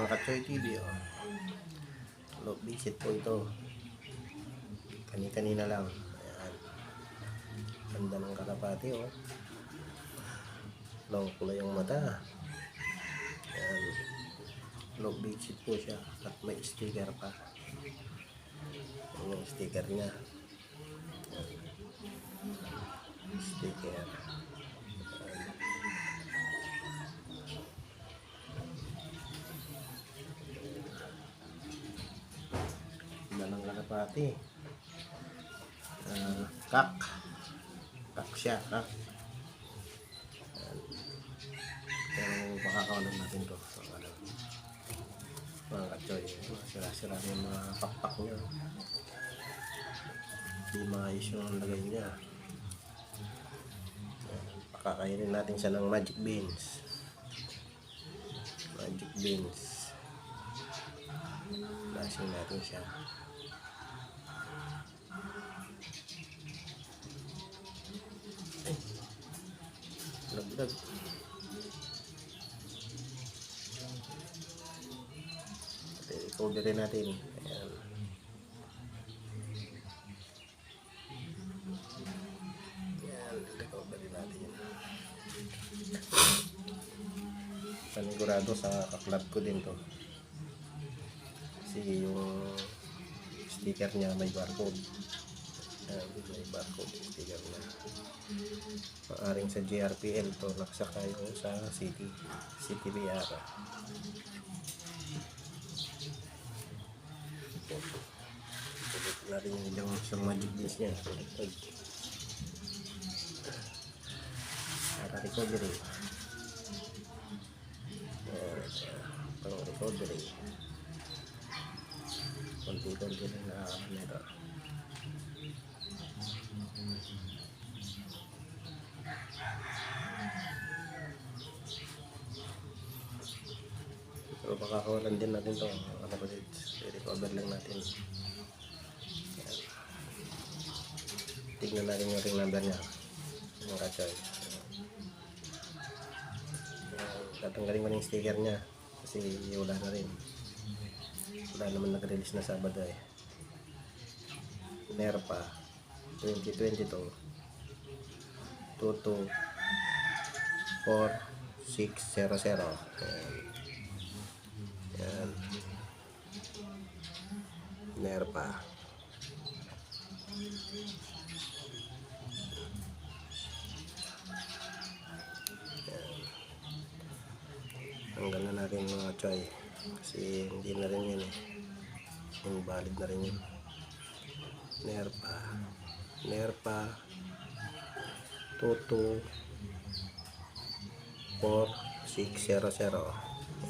Kachoy TV, oh. Look, visit po ito. Kani-kanina lang. Ayan. Ganda ng kalapati, oh. Long kulay yung mata. Ayan. Look, visit po siya. At may sticker pa. Ayan yung sticker niya. Sticker. Ng kalapati. Kak siya, kak. Pero makakawalan natin to. Mga kachoy, sira-sira yung mga pakpak niya. Di maayos yung lagay niya. Pakakainin natin siya ng magic beans. Magic beans. Lasing natin siya. Laglag. I-cover natin. Ayan. Ayan, i-cover natin. Panigurado sa kaklab ko din to. Kasi yung sticker niya may barcode. May barcode yung sticker niya. Maaring sa GRPL to, naksaka yung sa CTBR. Ulit natin yung magic beans niya. Para recovery. Pang recovery. Konti-konti na nito. Pero makakawalan din natin ito. I-recover lang natin. Ayan. Tignan natin yung ring number niya. Yung kachoy. Tatanggalin ko na yung sticker niya. Kasi wala na rin. Wala naman nag-release na Sabado eh. Nerpa 2022 22 4600. Ayan. Nerpa. Hanggang na natin mga choy. Kasi hindi na rin yun eh. Invalid na rin yun. Nerpa 22 4600.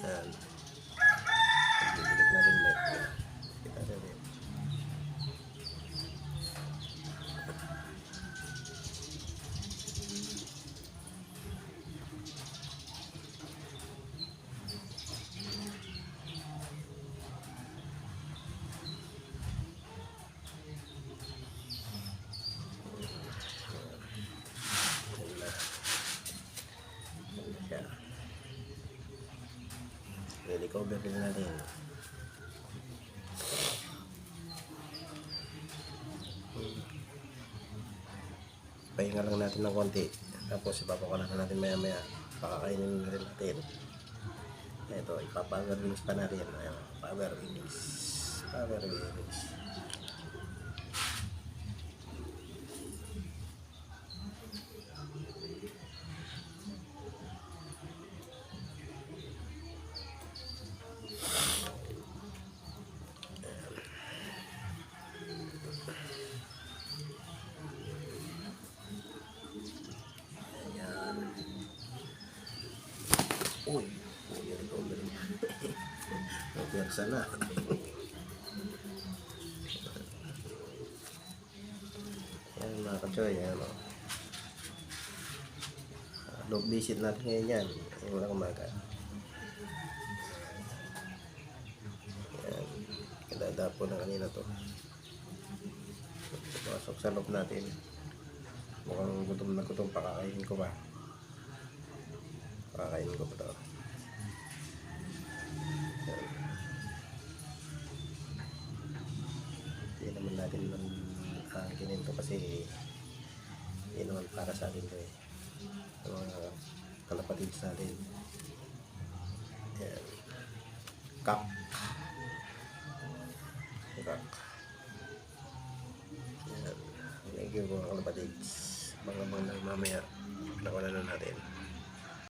Ayan. Bibigit na rin ulit. Kita na rin. I-recover din natin. Pahinga lang natin ng konti. Tapos ipapakulan natin maya maya. Pakakainin na rin natin. Ito, ipapower release pa natin. Ayan, power release. Power release. Uy, recover. Pwersa na. Ayan mga kachoy, ayan o. Dog visit natin ngayon yan. Ayan walang umaga. Ayan. Kadadapo na kanina to. Pasok sa loob natin. Mukhang gutom na gutom. Pakakainin ko ba? Pakakainin ko pa to. Ayan. kakangkinin to kasi yun naman para sa atin to eh. Sa mga kalapatid sa atin. Yan. Kak. Kak. Yan. Thank you mga kalapatids. Mga mamaya. Nakuha na natin.